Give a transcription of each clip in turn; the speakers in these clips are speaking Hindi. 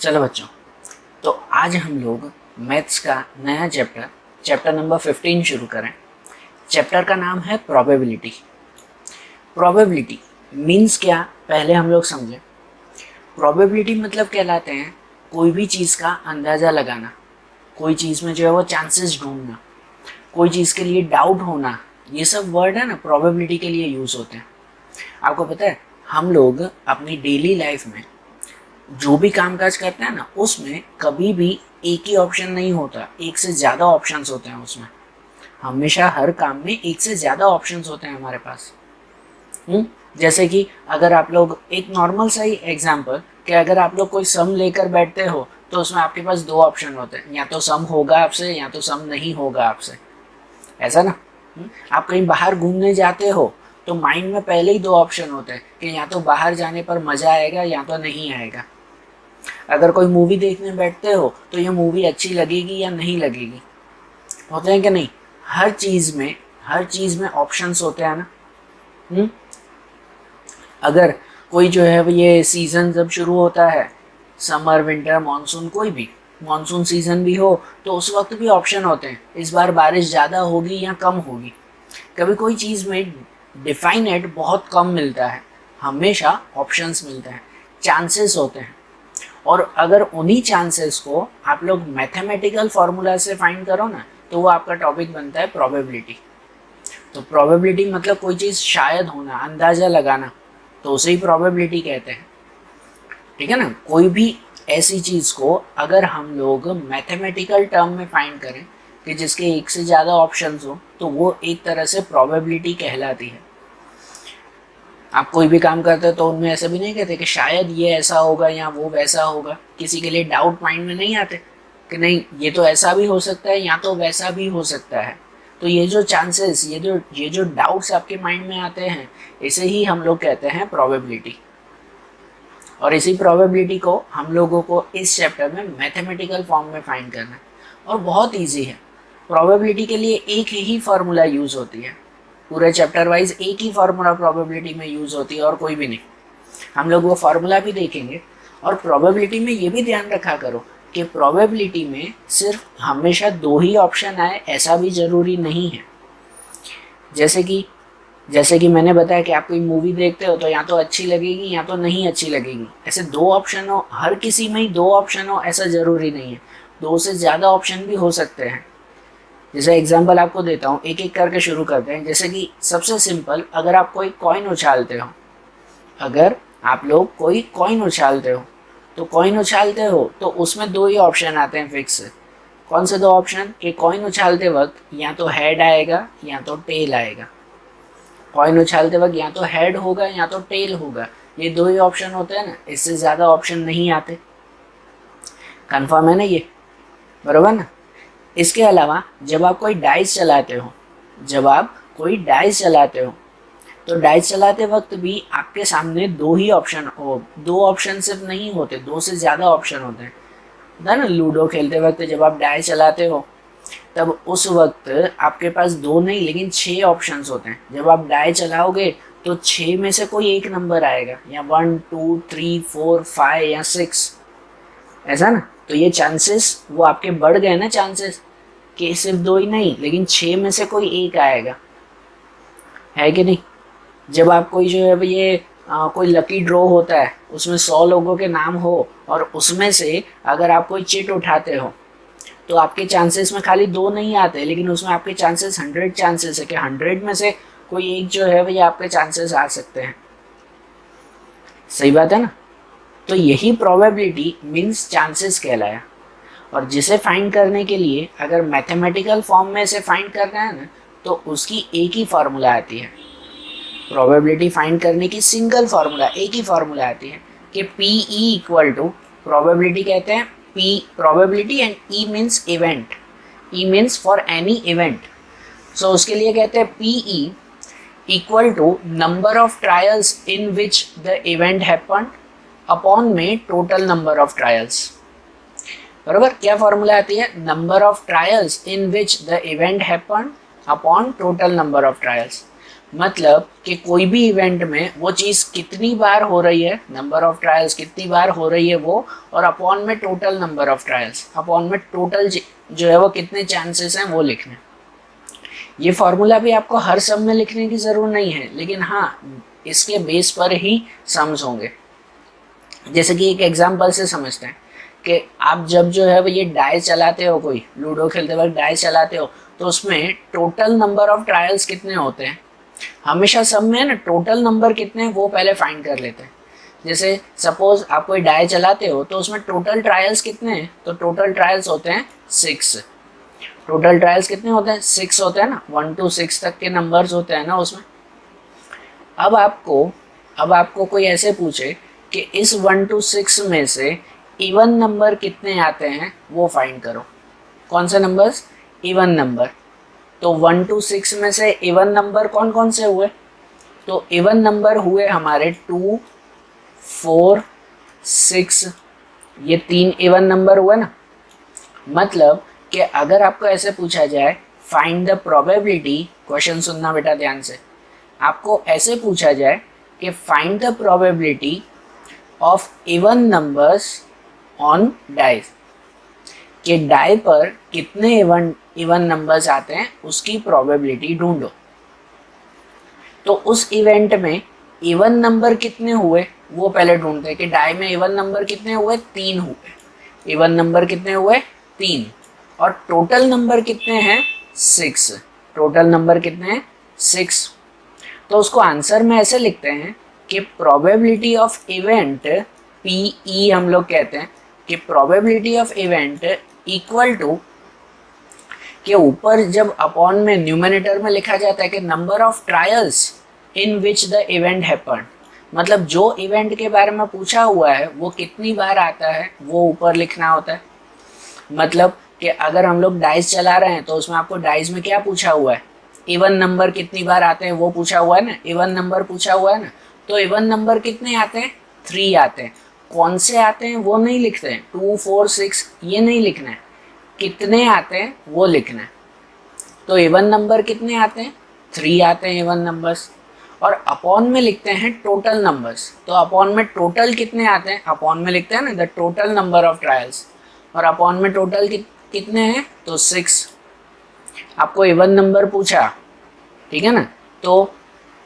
चलो बच्चों, तो आज हम लोग मैथ्स का नया चैप्टर नंबर 15 शुरू करें। चैप्टर का नाम है प्रोबेबिलिटी। प्रोबेबिलिटी मीन्स क्या, पहले हम लोग समझें। प्रोबेबिलिटी मतलब कहलाते हैं कोई भी चीज़ का अंदाज़ा लगाना, कोई चीज़ में जो है वो चांसेस ढूंढना, कोई चीज़ के लिए डाउट होना। ये सब वर्ड है ना, प्रोबेबिलिटी के लिए यूज़ होते हैं। आपको पता है, हम लोग अपनी डेली लाइफ में जो भी कामकाज करते हैं ना, उसमें कभी भी एक ही ऑप्शन नहीं होता, एक से ज़्यादा ऑप्शंस होते हैं उसमें। हमेशा हर काम में एक से ज़्यादा ऑप्शंस होते हैं हमारे पास। जैसे कि अगर आप लोग एक नॉर्मल सा ही एग्जांपल कि अगर आप लोग कोई सम लेकर बैठते हो तो उसमें आपके पास दो ऑप्शन होते हैं, या तो सम होगा आपसे या तो सम नहीं होगा आपसे, ऐसा ना। आप कहीं बाहर घूमने जाते हो तो माइंड में पहले ही दो ऑप्शन होते हैं कि या तो बाहर जाने पर मज़ा आएगा या तो नहीं आएगा। अगर कोई मूवी देखने बैठते हो तो ये मूवी अच्छी लगेगी या नहीं लगेगी, होते हैं कि नहीं। हर चीज़ में ऑप्शंस होते हैं ना। अगर कोई जो है ये सीज़न जब शुरू होता है, समर विंटर मानसून, कोई भी मानसून सीज़न भी हो तो उस वक्त भी ऑप्शन होते हैं, इस बार बारिश ज़्यादा होगी या कम होगी। कभी कोई चीज़ में डिफाइनेट बहुत कम मिलता है, हमेशा ऑप्शंस मिलते हैं, चांसेस होते हैं। और अगर उन्हीं चांसेस को आप लोग मैथमेटिकल फार्मूला से फाइंड करो ना, तो वो आपका टॉपिक बनता है प्रोबेबिलिटी। तो प्रोबेबिलिटी मतलब कोई चीज़ शायद होना, अंदाज़ा लगाना, तो उसे ही प्रोबेबिलिटी कहते हैं, ठीक है ना। कोई भी ऐसी चीज़ को अगर हम लोग मैथमेटिकल टर्म में फाइंड करें कि जिसके एक से ज़्यादा ऑप्शंस हो, तो वो एक तरह से प्रोबेबिलिटी कहलाती है। आप कोई भी काम करते हो तो उनमें ऐसा भी नहीं कहते कि शायद ये ऐसा होगा या वो वैसा होगा। किसी के लिए डाउट माइंड में नहीं आते कि नहीं ये तो ऐसा भी हो सकता है या तो वैसा भी हो सकता है। तो ये जो चांसेस, ये जो डाउट्स आपके माइंड में आते हैं, इसे ही हम लोग कहते हैं प्रोबेबिलिटी। और इसी प्रोबेबिलिटी को हम लोगों को इस चैप्टर में मैथमेटिकल फॉर्म में फाइंड करना है, और बहुत ईजी है। प्रोबेबिलिटी के लिए एक ही फार्मूला यूज़ होती है, पूरे चैप्टर वाइज एक ही फार्मूला प्रोबेबिलिटी में यूज़ होती है और कोई भी नहीं। हम लोग वो फार्मूला भी देखेंगे। और प्रोबेबिलिटी में ये भी ध्यान रखा करो कि प्रोबेबिलिटी में सिर्फ हमेशा दो ही ऑप्शन आए ऐसा भी ज़रूरी नहीं है। जैसे कि मैंने बताया कि आप कोई मूवी देखते हो तो या तो अच्छी लगेगी या तो नहीं अच्छी लगेगी, ऐसे दो ऑप्शन हो, हर किसी में ही दो ऑप्शन हो ऐसा ज़रूरी नहीं है, दो से ज़्यादा ऑप्शन भी हो सकते हैं। जैसे एग्जांपल आपको देता हूँ, एक एक करके शुरू करते हैं। जैसे कि सबसे सिंपल, अगर आप कोई कॉइन उछालते हो, अगर आप लोग कोई कॉइन उछालते हो तो उसमें दो ही ऑप्शन आते हैं फिक्स। कौन से दो ऑप्शन? कि कॉइन उछालते वक्त या तो हेड आएगा या तो टेल आएगा। कॉइन उछालते वक्त या तो हेड होगा या तो टेल होगा, ये दो ही ऑप्शन होते हैं ना, इससे ज़्यादा ऑप्शन नहीं आते। कन्फर्म है ना ये, बरोबर ना। इसके अलावा जब आप कोई डाइस चलाते हो तो डाइस चलाते वक्त भी आपके सामने दो ही ऑप्शन हो, दो ऑप्शन सिर्फ नहीं होते, दो से ज़्यादा ऑप्शन होते हैं ना। लूडो खेलते वक्त जब आप डाइस चलाते हो तब उस वक्त आपके पास दो नहीं लेकिन 6 ऑप्शंस होते हैं। जब आप डाई चलाओगे तो 6 में से कोई एक नंबर आएगा, या 1 2 3 4 5 या 6, ऐसा ना। तो ये चांसेस वो आपके बढ़ गए ना, चांसेस कि सिर्फ दो ही नहीं लेकिन 6 में से कोई एक आएगा, है कि नहीं। जब आप कोई जो है ये कोई लकी ड्रॉ होता है, उसमें 100 लोगों के नाम हो और उसमें से अगर आप कोई चिट उठाते हो तो आपके चांसेस में खाली दो नहीं आते, लेकिन उसमें आपके चांसेस 100 चांसेस है कि 100 में से कोई एक जो है भैया आपके चांसेस आ सकते हैं। सही बात है ना। तो यही प्रोबेबिलिटी मीन्स चांसेस कहलाया। और जिसे फाइंड करने के लिए अगर मैथमेटिकल फॉर्म में से फाइंड करना है ना, तो उसकी एक ही फार्मूला आती है। प्रोबेबिलिटी फाइंड करने की सिंगल फार्मूला, एक ही फार्मूला आती है कि PE इक्वल टू, प्रोबेबिलिटी कहते हैं P probability and E means event, E means for any event. So उसके लिए कहते हैं PE equal to number of trials in which the event happen upon में टोटल नंबर ऑफ ट्रायल्स। बरोबर, क्या फॉर्मूला आती है? Number of trials in which the event happen upon total number of trials. मतलब कि कोई भी इवेंट में वो चीज़ कितनी बार हो रही है, नंबर ऑफ ट्रायल्स कितनी बार हो रही है वो, और अपॉन में total number of trials, upon में टोटल जो है वो कितने चांसेस हैं वो लिखना है। ये फॉर्मूला भी आपको हर सम में लिखने की ज़रूरत नहीं है, लेकिन हाँ इसके बेस पर ही सम्स होंगे। जैसे कि एक एग्जांपल से समझते हैं कि आप जब जो है वो ये डाई चलाते हो, कोई लूडो खेलते वक्त डाई चलाते हो, तो उसमें टोटल नंबर ऑफ ट्रायल्स कितने होते हैं, हमेशा सब में ना टोटल नंबर कितने हैं वो पहले फाइंड कर लेते हैं। जैसे सपोज आप कोई डाई चलाते हो तो उसमें टोटल ट्रायल्स कितने हैं, तो टोटल ट्रायल्स होते हैं 6। टोटल ट्रायल्स कितने होते हैं, 6 होते हैं ना, 1 to 6 तक के नंबर्स होते हैं ना उसमें। अब आपको कोई ऐसे पूछे कि इस 1 to 6 में से इवन नंबर कितने आते हैं वो फाइंड करो। कौन से नंबर्स, इवन नंबर। तो 1 to 6 में से इवन नंबर कौन कौन से हुए, तो इवन नंबर हुए हमारे 2, 4, 6, ये 3 इवन नंबर हुए ना। मतलब कि अगर आपको ऐसे पूछा जाए फाइंड द प्रोबेबिलिटी, क्वेश्चन सुनना बेटा ध्यान से, आपको ऐसे पूछा जाए कि find the probability of even numbers on dice, कि डाई पर कितने इवन नंबर्स आते हैं उसकी प्रोबेबिलिटी ढूंढो। तो उस इवेंट में इवन नंबर कितने हुए वो पहले ढूंढते हैं कि डाई में इवन नंबर कितने हुए, 3 हुए। इवन नंबर कितने हुए, 3, और टोटल नंबर कितने हैं, 6। टोटल नंबर कितने हैं, 6। तो उसको आंसर में ऐसे लिखते हैं कि प्रोबेबिलिटी ऑफ इवेंट, PE हम लोग कहते हैं कि probability of event equal to, के ऊपर जब अपॉन में न्यूमरेटर में लिखा जाता है कि number of trials in which the event happen, मतलब जो इवेंट के बारे में पूछा हुआ है वो कितनी बार आता है वो ऊपर लिखना होता है। मतलब कि अगर हम लोग डाइस चला रहे हैं तो उसमें आपको डाइस में क्या पूछा हुआ है, इवन नंबर कितनी बार आते हैं वो पूछा हुआ है ना, इवन नंबर पूछा हुआ है ना। तो इवन नंबर कितने आते हैं, 3 आते हैं। कौन से आते हैं वो नहीं लिखते हैं, 2, 4, 6 ये नहीं लिखना है, कितने आते हैं वो लिखना है। तो इवन नंबर कितने आते हैं, 3 आते हैं इवन नंबर्स। और अपॉन में लिखते हैं टोटल नंबर्स, तो अपॉन में टोटल कितने आते हैं, अपॉन में लिखते हैं ना the total number of trials, और अपॉन में टोटल कितने हैं, तो 6। आपको इवन नंबर पूछा, ठीक है ना, तो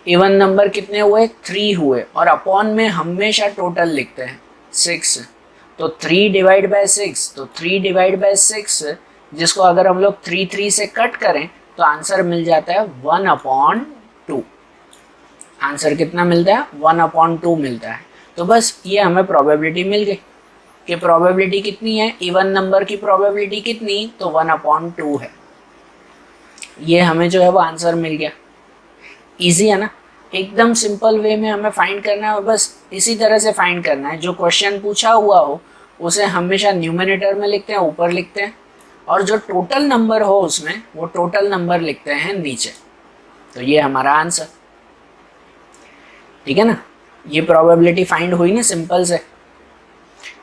इवन नंबर कितने हुए, 3 हुए, और अपॉन में हमेशा टोटल लिखते हैं 6। तो 3 डिवाइड बाय 6, तो 3 डिवाइड बाय 6 जिसको अगर हम लोग 3 से कट करें तो आंसर मिल जाता है 1/2। आंसर कितना मिलता है, 1/2 मिलता है। तो बस ये हमें प्रोबेबिलिटी मिल गई कि प्रोबेबिलिटी कितनी है, इवन नंबर की प्रोबेबिलिटी कितनी, तो 1/2 है। ये हमें जो है वो आंसर मिल गया। इजी है ना, एकदम सिंपल वे में हमें फाइंड करना है, बस इसी तरह से फाइंड करना है। जो क्वेश्चन पूछा हुआ हो उसे हमेशा न्यूमरेटर में लिखते हैं, ऊपर लिखते हैं, और जो टोटल नंबर हो उसमें वो टोटल नंबर लिखते हैं नीचे। तो ये हमारा आंसर, ठीक है ना। ये प्रोबेबिलिटी फाइंड हुई ना सिंपल से।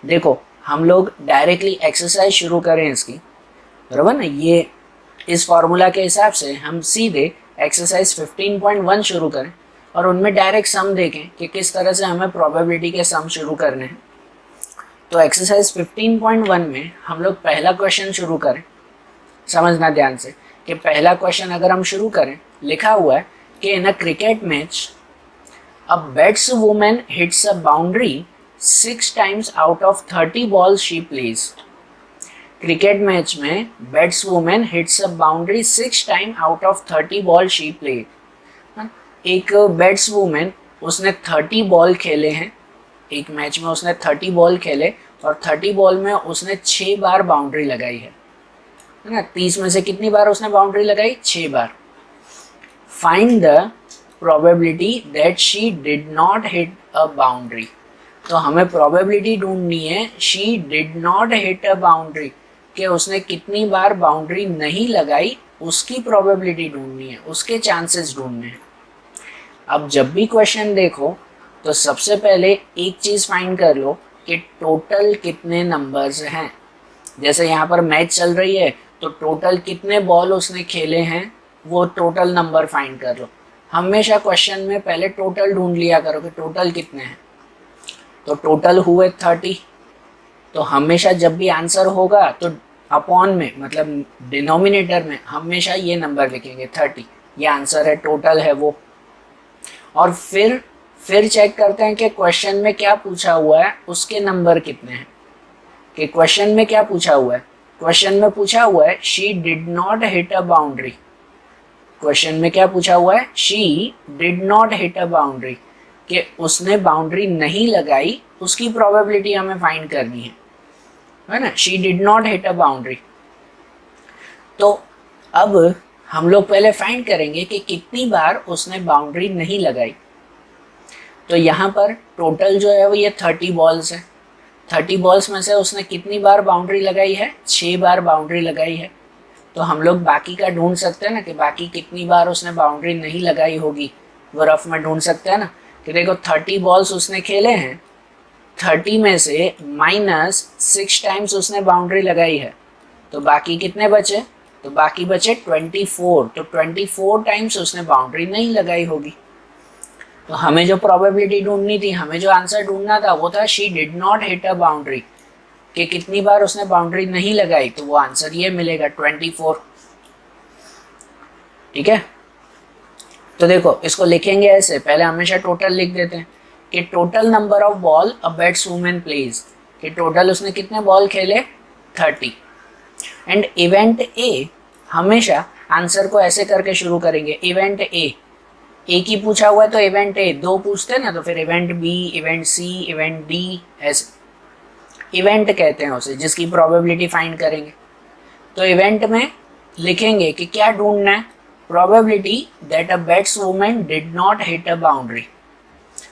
देखो हम लोग डायरेक्टली एक्सरसाइज शुरू करें इसकी, बराबर ना, ये इस फॉर्मूला के हिसाब से हम सीधे एक्सरसाइज 15.1 शुरू करें और उनमें डायरेक्ट सम देखें कि किस तरह से हमें प्रोबेबिलिटी के सम शुरू करने हैं। तो एक्सरसाइज 15.1 में हम लोग पहला क्वेश्चन शुरू करें। समझना ध्यान से कि पहला क्वेश्चन अगर हम शुरू करें, लिखा हुआ है कि in a cricket match a batswoman hits a boundary 6 times out of 30 balls she plays. Cricket match में batswoman hits a boundary 6 times out of 30 balls she play. एक बैट्सवुमन, उसने 30 बॉल खेले हैं, एक मैच में उसने 30 बॉल खेले और 30 बॉल में उसने 6 बार बाउंड्री लगाई है ना। 30 में से कितनी बार उसने बाउंड्री लगाई, 6 बार। Find the probability that she did not hit a boundary. तो हमें प्रोबेबिलिटी ढूंढनी है she did not hit a boundary, कि उसने कितनी बार बाउंड्री नहीं लगाई, उसकी प्रोबेबिलिटी ढूंढनी है, उसके चांसेस ढूंढने हैं। अब जब भी क्वेश्चन देखो तो सबसे पहले एक चीज़ फाइंड कर लो कि टोटल कितने नंबर्स हैं। जैसे यहाँ पर मैच चल रही है तो टोटल कितने बॉल उसने खेले हैं वो टोटल नंबर फाइंड कर लो। हमेशा क्वेश्चन में पहले टोटल ढूंढ लिया करो कि टोटल कितने हैं। तो टोटल हुए 30, तो हमेशा जब भी आंसर होगा तो अपॉन में मतलब डिनोमिनेटर में हमेशा ये नंबर लिखेंगे 30, ये आंसर है, टोटल है वो। और फिर चेक करते हैं कि क्वेश्चन में क्या पूछा हुआ है उसके नंबर कितने हैं। कि क्वेश्चन में क्या पूछा हुआ है, क्वेश्चन में पूछा हुआ है she did not hit a boundary. Question में क्या पूछा हुआ है, she did not hit a boundary, कि उसने बाउंड्री नहीं लगाई, उसकी प्रोबेबिलिटी हमें फाइंड करनी है ना। She did not hit a boundary. तो अब हम लोग पहले फाइंड करेंगे कि कितनी बार उसने बाउंड्री नहीं लगाई। तो यहाँ पर टोटल जो है वो ये 30 बॉल्स है। 30 बॉल्स में से उसने कितनी बार बाउंड्री लगाई है, 6 बार बाउंड्री लगाई है। तो हम लोग बाकी का ढूंढ सकते हैं ना कि बाकी कितनी बार उसने बाउंड्री नहीं लगाई होगी, वो रफ में ढूंढ सकते हैं ना। कि देखो 30 बॉल्स उसने खेले हैं, 30 में से -6 टाइम्स उसने बाउंड्री लगाई है, तो बाकी कितने बचे, तो बाकी बचे 24। तो 24 टाइम्स उसने बाउंड्री नहीं लगाई होगी। तो हमें जो प्रोबेबिलिटी ढूंढनी थी, हमें जो आंसर ढूंढना था वो था she did not hit a boundary, कि कितनी बार उसने बाउंड्री नहीं लगाई। तो वो आंसर ये मिलेगा 24। ठीक है, तो देखो इसको लिखेंगे ऐसे, पहले हमेशा टोटल लिख देते हैं कि total number of ball a batswoman plays, कि टोटल उसने कितने बॉल खेले 30। एंड इवेंट ए, हमेशा आंसर को ऐसे करके शुरू करेंगे, इवेंट ए, एक ही पूछा हुआ है तो इवेंट ए, दो पूछते हैं ना तो फिर इवेंट बी, इवेंट सी, इवेंट डी, ऐसे इवेंट कहते हैं उसे, जिसकी प्रोबेबिलिटी फाइंड करेंगे। तो इवेंट में लिखेंगे कि क्या ढूंढना है, probability that a batswoman did not hit a boundary.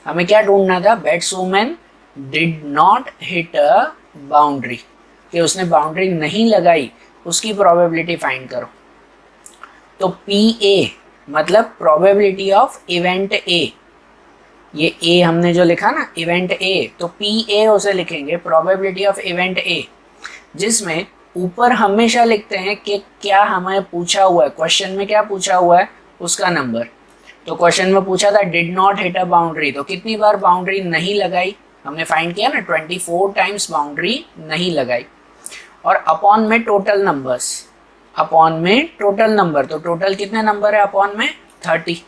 हमें क्या ढूंढना था, batswoman did not hit a boundary, कि उसने बाउंड्री नहीं लगाई, उसकी प्रोबेबिलिटी फाइंड करो। तो पी ए मतलब प्रोबेबिलिटी ऑफ इवेंट ए, ये ए हमने जो लिखा ना इवेंट ए, तो पी ए उसे लिखेंगे प्रोबेबिलिटी ऑफ इवेंट ए, जिसमें ऊपर हमेशा लिखते हैं कि क्या हमें पूछा हुआ है, क्वेश्चन में क्या पूछा हुआ है उसका नंबर। तो क्वेश्चन में पूछा था did not hit a boundary, तो कितनी बार बाउंड्री नहीं लगाई, हमने फाइंड किया ना 24 टाइम्स बाउंड्री नहीं लगाई। और अपॉन में टोटल नंबर्स, अपॉन में टोटल नंबर, तो टोटल कितने नंबर है अपॉन में 30।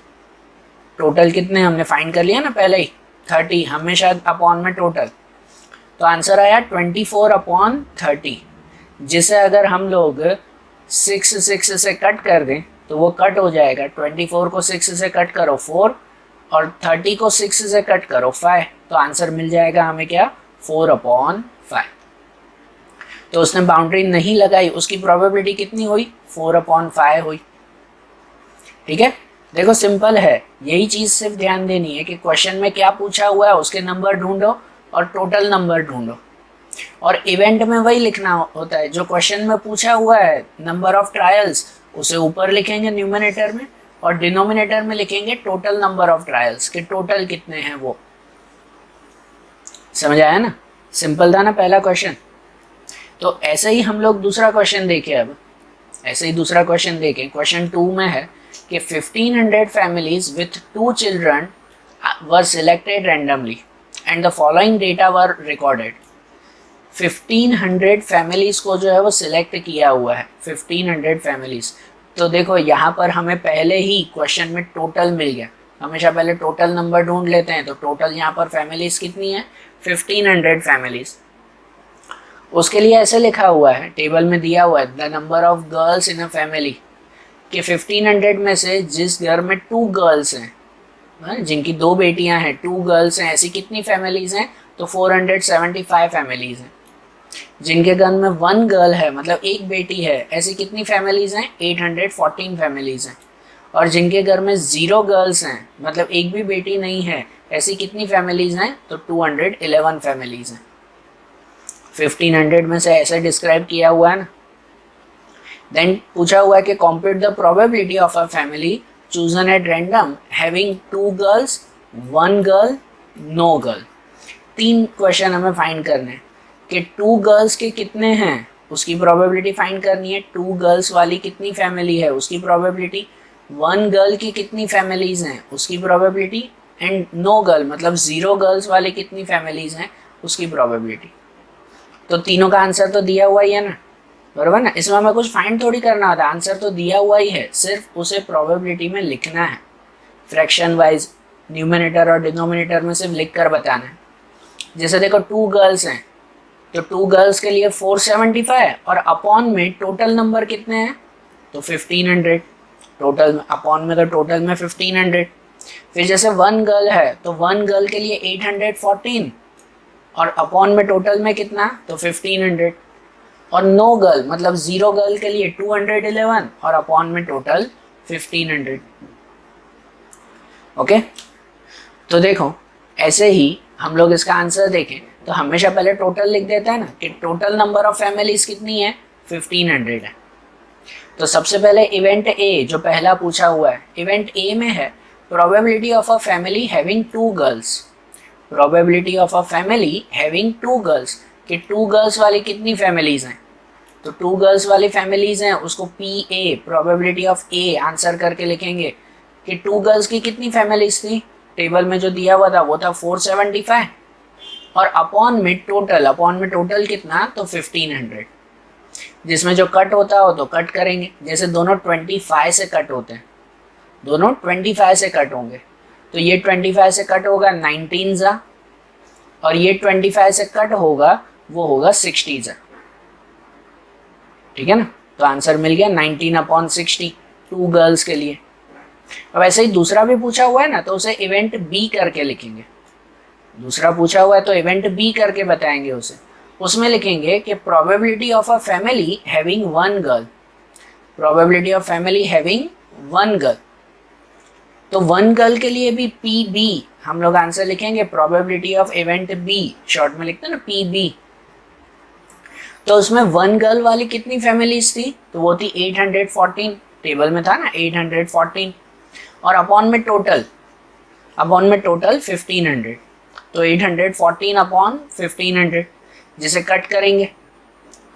टोटल कितने हमने फाइंड कर लिया ना पहले ही 30, हमेशा अपॉन में टोटल। तो आंसर आया 24/30, जिसे अगर हम लोग 6 से कट कर दें तो वो कट हो जाएगा। 24 को 6 से कट करो 4 और 30 को 6 से कट करो 5, तो आंसर मिल जाएगा हमें क्या, 4/5। तो उसने बाउंड्री नहीं लगाई, उसकी प्रोबेबिलिटी कितनी हुई, 4/5 हुई। ठीक है, देखो सिंपल है, यही चीज सिर्फ ध्यान देनी है कि क्वेश्चन में क्या पूछा हुआ है उसके नंबर ढूंढो और टोटल नंबर ढूंढो। और इवेंट में वही लिखना होता है जो क्वेश्चन में पूछा हुआ है, नंबर ऑफ ट्रायल्स उसे ऊपर लिखेंगे न्यूमरेटर में, और डिनोमिनेटर में लिखेंगे टोटल नंबर ऑफ ट्रायल्स, कि टोटल कितने हैं वो। समझ आया ना, सिंपल था ना पहला क्वेश्चन। तो ऐसे ही हम लोग दूसरा क्वेश्चन देखें। अब ऐसे ही दूसरा क्वेश्चन देखें, क्वेश्चन 2 में है कि 1500 families with 2 children were selected randomly and the following data were recorded। 1500 families को जो है वो सिलेक्ट किया हुआ है, 1500 families। तो देखो यहाँ पर हमें पहले ही क्वेश्चन में टोटल मिल गया, हमेशा पहले टोटल नंबर ढूंढ लेते हैं। तो टोटल यहाँ पर फैमिलीज कितनी है, 1500 फैमिलीज। उसके लिए ऐसे लिखा हुआ है, टेबल में दिया हुआ है, the number of girls in a family, कि 1500 में से जिस घर में 2 गर्ल्स हैं, जिनकी 2 बेटियां हैं, 2 गर्ल्स हैं, ऐसी कितनी फैमिलीज हैं, तो 475 फैमिलीज हैं। जिनके घर में 1 गर्ल है, मतलब एक बेटी है, ऐसी कितनी फैमिलीज हैं, 814 फैमिलीज हैं। और जिनके घर में 0 गर्ल्स हैं, मतलब एक भी बेटी नहीं है, ऐसी कितनी फैमिलीज हैं, तो 211 फैमिलीज हैं। 1500 में से ऐसे डिस्क्राइब किया हुआ है ना। देन पूछा हुआ है कि compute the probability of a family chosen at random having 2 girls 1 girl no girl. 3 question हमें फाइंड करने हैं कि 2 गर्ल्स के कितने हैं, उसकी प्रोबेबिलिटी फाइंड करनी है। 2 गर्ल्स वाली कितनी फैमिली है, उसकी प्रोबेबिलिटी। 1 गर्ल की कितनी फैमिलीज हैं उसकी प्रोबेबिलिटी, एंड नो गर्ल मतलब 0 गर्ल्स वाले कितनी फैमिलीज हैं उसकी प्रोबेबिलिटी। तो तीनों का आंसर तो दिया हुआ ही है ना, बराबर ना। इसमें हमें कुछ फाइंड थोड़ी करना होता, आंसर तो दिया हुआ ही है, सिर्फ उसे प्रोबेबिलिटी में लिखना है, फ्रैक्शन वाइज न्यूमिनेटर और डिनोमिनेटर में सिर्फ लिख कर बताना है। जैसे देखो 2 गर्ल्स हैं, तो 2 गर्ल्स के लिए 475 और अपॉन में टोटल नंबर कितने हैं तो 1500, टोटल अपॉन में तो टोटल में 1500। फिर जैसे 1 गर्ल है तो 1 गर्ल के लिए 814 और अपॉन में टोटल में कितना तो 1500। और नो गर्ल मतलब 0 गर्ल के लिए 211 और अपॉन में टोटल 1500। ओके, तो देखो ऐसे ही हम लोग इसका आंसर देखें तो हमेशा पहले टोटल लिख देता है ना कि टोटल नंबर ऑफ फैमिलीज कितनी है 1500 है। तो सबसे पहले इवेंट ए जो पहला पूछा हुआ है, इवेंट ए में है probability of a family having 2 girls, probability of a family having 2 girls कि 2 गर्ल्स वाली कितनी फैमिलीज हैं, तो 2 गर्ल्स वाली फैमिलीज हैं उसको P A probability of A answer करके लिखेंगे कि 2 गर्ल्स की कितनी फैमिलीज थी, टेबल में जो दिया हुआ था वो था 475 और अपॉन में टोटल कितना तो 1500, जिसमें जो कट होता हो तो कट करेंगे। जैसे दोनों 25 से कट होते हैं, दोनों 25 से कट होंगे, तो ये 25 से कट होगा 19 ज़ा और ये 25 से कट होगा वो होगा 60 ज़ा, ठीक है ना। तो आंसर मिल गया 19/60 2 गर्ल्स के लिए। अब ऐसे ही दूसरा भी पूछा हुआ है ना तो उसे इवेंट बी करके लिखेंगे, दूसरा पूछा हुआ है तो इवेंट बी करके बताएंगे उसे। उसमें लिखेंगे कि probability of a family having 1 girl, probability of family having 1 girl, तो 1 गर्ल के लिए भी पी बी हम लोग आंसर लिखेंगे, probability of event B short में लिखते हैं ना पी बी। तो उसमें 1 गर्ल वाली कितनी फैमिलीज थी तो वो थी 814, टेबल में था ना 814 और अपॉन में टोटल 1500, तो 814 अपॉन 1500 जिसे कट करेंगे,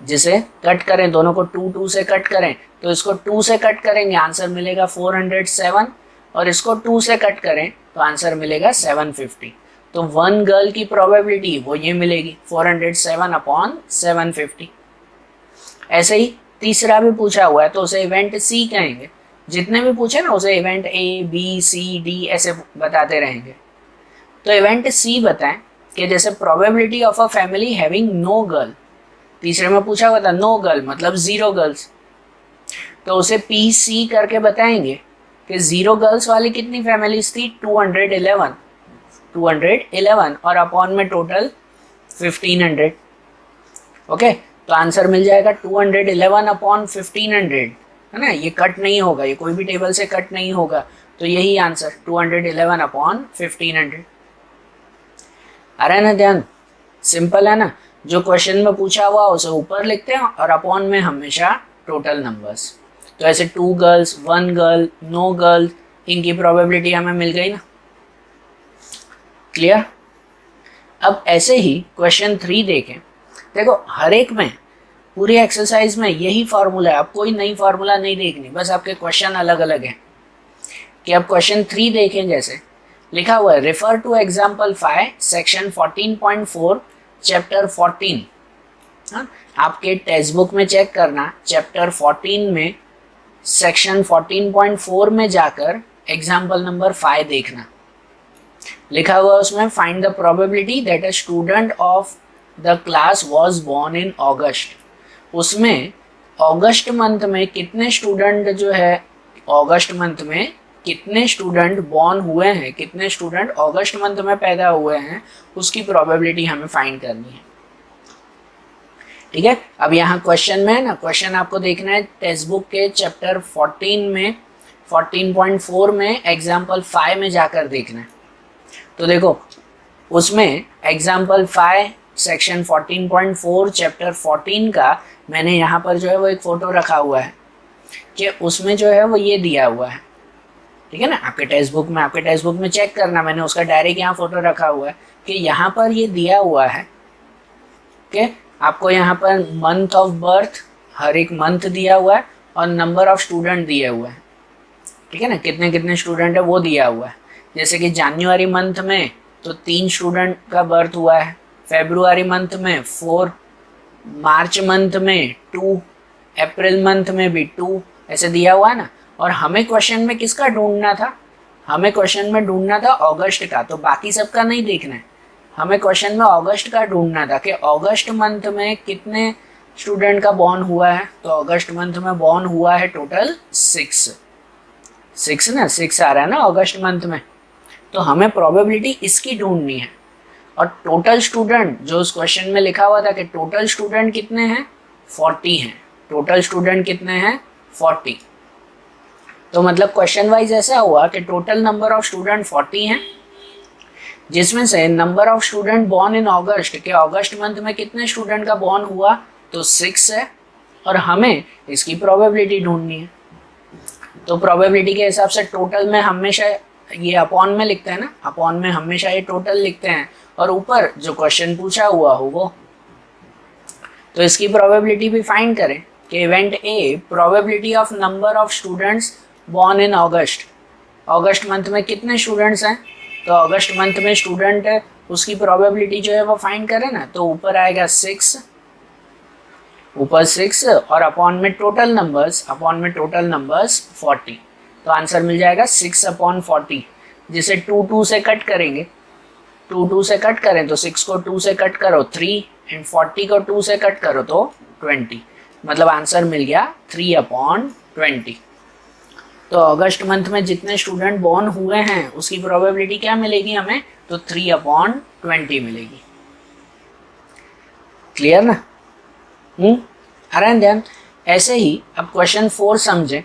जिसे कट करें दोनों को 2 से कट करें तो इसको 2 से कट करेंगे आंसर मिलेगा 407 और इसको 2 से कट करें तो आंसर मिलेगा 750। तो 1 गर्ल की प्रोबेबिलिटी वो ये मिलेगी 407/750। ऐसे ही तीसरा भी पूछा हुआ है तो उसे इवेंट सी कहेंगे, जितने भी पूछे ना उसे event A B C D ऐसे बताते रहेंगे। तो इवेंट सी बताएं कि जैसे probability of a family having no girl, तीसरे में पूछा हुआ था नो गर्ल मतलब 0 गर्ल्स, तो उसे पी सी करके बताएंगे कि 0 गर्ल्स वाली कितनी फैमिलीज थी 211 और अपॉन में टोटल 1500। ओके, तो आंसर मिल जाएगा 211/1500 है ना, ये कट नहीं होगा, ये कोई भी टेबल से कट नहीं होगा, तो यही आंसर 211/1500। आ रहा है ना ध्यान, सिंपल है ना, जो क्वेश्चन में पूछा हुआ उसे ऊपर लिखते हैं और अपॉन में हमेशा टोटल नंबर्स। तो ऐसे 2 गर्ल्स 1 गर्ल नो गर्ल इनकी प्रोबेबिलिटी हमें मिल गई ना, क्लियर। अब ऐसे ही क्वेश्चन 3 देखें, देखो हर एक में पूरी एक्सरसाइज में यही फार्मूला है, अब कोई नई फार्मूला नहीं देखनी, बस आपके क्वेश्चन अलग अलग हैं। कि अब क्वेश्चन 3 देखें, जैसे लिखा हुआ है refer to example 5 section 14.4 chapter 14। हाँ, आपके टेक्स्ट बुक में चेक करना, चैप्टर 14 में सेक्शन 14.4 में जाकर एग्जाम्पल नंबर 5 देखना। लिखा हुआ उसमें find the probability that a student of the class was born in August. उसमें अगस्त मंथ में कितने स्टूडेंट जो है, अगस्त मंथ में कितने स्टूडेंट बॉर्न हुए हैं, कितने स्टूडेंट अगस्त मंथ में पैदा हुए हैं, उसकी प्रोबेबिलिटी हमें फाइंड करनी है। ठीक है, अब यहाँ क्वेश्चन में है ना, क्वेश्चन आपको देखना है टेक्स्ट बुक के चैप्टर 14 में 14.4 में एग्जाम्पल 5 में जाकर देखना है। तो देखो उसमें एग्जाम्पल 5 सेक्शन 14.4 चैप्टर 14 का मैंने यहाँ पर जो है वो एक फ़ोटो रखा हुआ है कि उसमें जो है वो ये दिया हुआ है, ठीक है ना। आपके टेक्स्ट बुक में चेक करना, मैंने उसका डायरेक्ट यहाँ फ़ोटो रखा हुआ है कि यहाँ पर ये दिया हुआ है कि आपको यहाँ पर मंथ ऑफ बर्थ, हर एक मंथ दिया हुआ है और नंबर ऑफ स्टूडेंट दिए हुए हैं। ठीक है ना, कितने कितने स्टूडेंट है वो दिया हुआ है। जैसे कि जनवरी मंथ में तो 3 स्टूडेंट का बर्थ हुआ है, फेब्रुआरी मंथ में 4, मार्च मंथ में 2, अप्रैल मंथ में भी 2, ऐसे दिया हुआ है ना। और हमें क्वेश्चन में किसका ढूंढना था, हमें क्वेश्चन में ढूंढना था अगस्त का, तो बाकी सबका नहीं देखना है, हमें क्वेश्चन में अगस्त का ढूंढना था कि अगस्त मंथ में कितने स्टूडेंट का बॉर्न हुआ है। तो अगस्त मंथ में बॉर्न हुआ है टोटल 6 ना, 6 आ रहा है ना अगस्त मंथ में। तो हमें प्रोबेबिलिटी इसकी ढूंढनी है। और टोटल स्टूडेंट जो उस क्वेश्चन में लिखा हुआ था कि टोटल स्टूडेंट कितने हैं, 40 हैं। टोटल स्टूडेंट कितने हैं, 40। तो मतलब क्वेश्चन वाइज ऐसा हुआ कि टोटल नंबर ऑफ स्टूडेंट 40 हैं, जिसमें से number of student born in August के अगस्त मंथ में कितने स्टूडेंट का बॉर्न हुआ तो 6 है, और हमें इसकी प्रोबेबिलिटी ढूंढनी है। तो प्रोबेबिलिटी के हिसाब से टोटल में हमेशा ये अपॉन में लिखते हैं ना, अपॉन में हमेशा ये टोटल लिखते हैं, और ऊपर जो क्वेश्चन पूछा हुआ हो वो। तो इसकी प्रोबेबिलिटी भी फाइंड करें कि event A probability of number of students born in August, August month में कितने स्टूडेंट्स हैं, तो अगस्त मंथ में स्टूडेंट है उसकी प्रोबेबिलिटी जो है वो फाइंड करें ना। तो ऊपर आएगा 6, ऊपर 6 और अपॉन में टोटल नंबर्स, अपॉन में टोटल नंबर्स 40। तो आंसर मिल जाएगा 6/40, जिसे 2 से कट करेंगे, 2 से कट करें तो 6 को 2 से कट करो 3, एंड 40 को 2 से कट करो तो 20। मतलब आंसर मिल गया 3/20। तो अगस्त मंथ में जितने स्टूडेंट बॉर्न हुए हैं उसकी प्रोबेबिलिटी क्या मिलेगी हमें, तो 3/20 मिलेगी। क्लियर ना? आ रहा है ध्यान? ऐसे ही अब क्वेश्चन 4 समझें।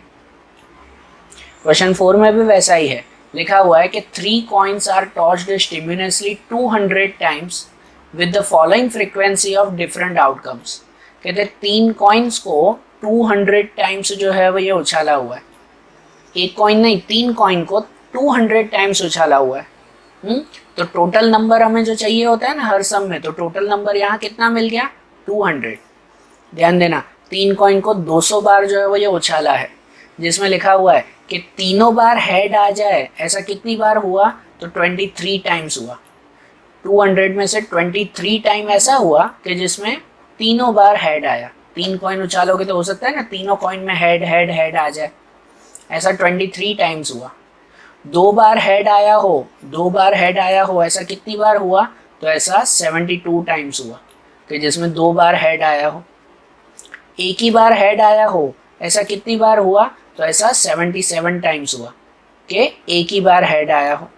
क्वेश्चन 4 में भी वैसा ही है, लिखा हुआ है कि 3 coins are tossed stimulously 200 times with the following frequency of different outcomes। कहते 3 coins को 200 टाइम्स जो है वो ये उछाला हुआ है, एक कॉइन नहीं 3 कॉइन को 200 टाइम्स उछाला हुआ है। तो टोटल नंबर हमें जो चाहिए होता है ना हर सम में, तो टोटल नंबर यहाँ कितना मिल गया, 200। ध्यान देना, 3 कॉइन को 200 बार जो है वो ये उछाला है, जिसमें लिखा हुआ है कि तीनों बार हेड आ जाए, ऐसा कितनी बार हुआ, तो 23 टाइम्स हुआ। 200 में से 23 टाइम ऐसा हुआ कि जिसमें तीनों बार हेड आया। 3 कॉइन उछालोगे तो हो सकता है ना तीनों कॉइन में हेड हेड हेड आ जाए, ऐसा 23 टाइम्स हुआ। 2 बार हेड आया हो, 2 बार हेड आया हो, ऐसा कितनी बार हुआ, तो ऐसा 72 टाइम्स हुआ कि जिसमें 2 बार हेड आया हो। एक ही बार हेड आया हो, ऐसा कितनी बार हुआ, तो ऐसा 77 टाइम्स हुआ कि एक ही बार हेड आया हो।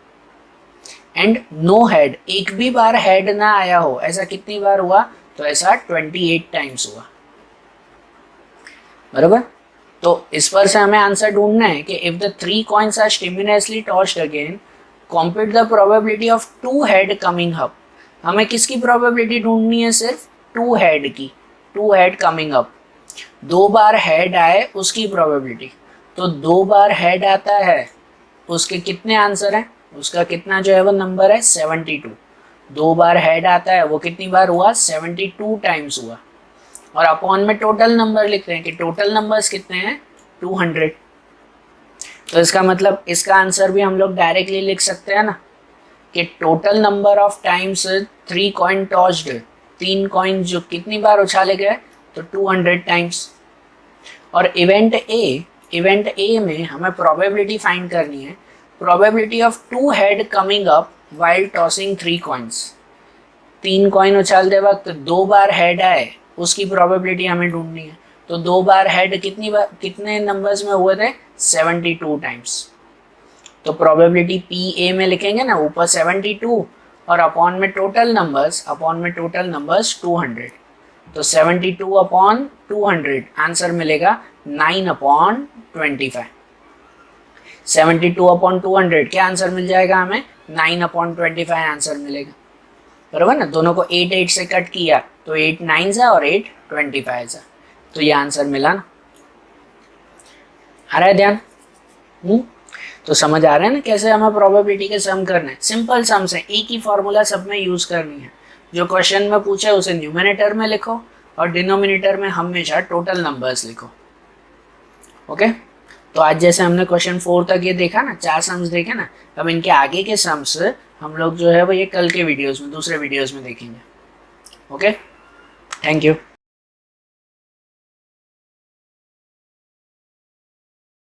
एंड नो हेड, एक भी बार हेड ना आया हो, ऐसा कितनी बार हुआ, तो ऐसा 28 टाइम्स हुआ। बराबर? तो इस पर से हमें आंसर ढूंढना है कि if the 3 coins are stimulously tossed again, compute the probability of 2 head coming up। हमें किसकी प्रोबेबिलिटी ढूंढनी है, सिर्फ 2 हेड की, 2 हेड कमिंग अप। 2 बार हेड आए उसकी प्रोबेबिलिटी, तो 2 बार हेड आता है उसके कितने आंसर हैं, उसका कितना जो है वो नंबर है 72। 2 बार हेड आता है वो कितनी बार हुआ, 72 टाइम्स हुआ। और अपॉन में टोटल नंबर लिखते हैं कि टोटल नंबर्स कितने हैं, 200। तो इसका मतलब इसका आंसर भी हम लोग डायरेक्टली लिख सकते हैं ना कि total number of times 3 coin tossed, 3 coin जो कितनी बार उछाले गए, तो 200 टाइम्स। और इवेंट ए में हमें प्रोबेबिलिटी फाइंड करनी है, probability of 2 head coming up while tossing 3 coins. 3 coin उछालते वक्त 2 बार हेड आए उसकी प्रोबेबिलिटी हमें ढूंढनी है। तो 2 बार हेड कितनी बार, कितने नंबर्स में हुए थे, 72 टाइम्स। तो प्रोबेबिलिटी पी ए में लिखेंगे ना, ऊपर 72 और अपॉन में टोटल नंबर्स, अपॉन में टोटल नंबर्स 200। तो 72/200 आंसर मिलेगा 9/25। 72/200 क्या आंसर मिल जाएगा हमें, 9/25 आंसर मिलेगा। बराबर ना, दोनों को 8 से कट किया तो 8 9 और 8 25, तो ये आंसर मिला ना। आ रहा है ध्यान? तो समझ आ रहा है ना कैसे हमें प्रोबेबिलिटी के सम करना है। सिंपल सम से एक ही फॉर्मूला सब में यूज करनी है। जो क्वेश्चन में पूछे उसे न्यूमिनेटर में लिखो और डिनोमिनेटर में हमेशा टोटल नंबर्स लिखो। ओके, तो आज जैसे हमने क्वेश्चन 4 तक ये देखा ना, 4 सम्स देखे ना, अब इनके आगे के सम्स हम लोग जो है वो ये कल के वीडियोस में, दूसरे वीडियोस में देखेंगे। Okay, thank you.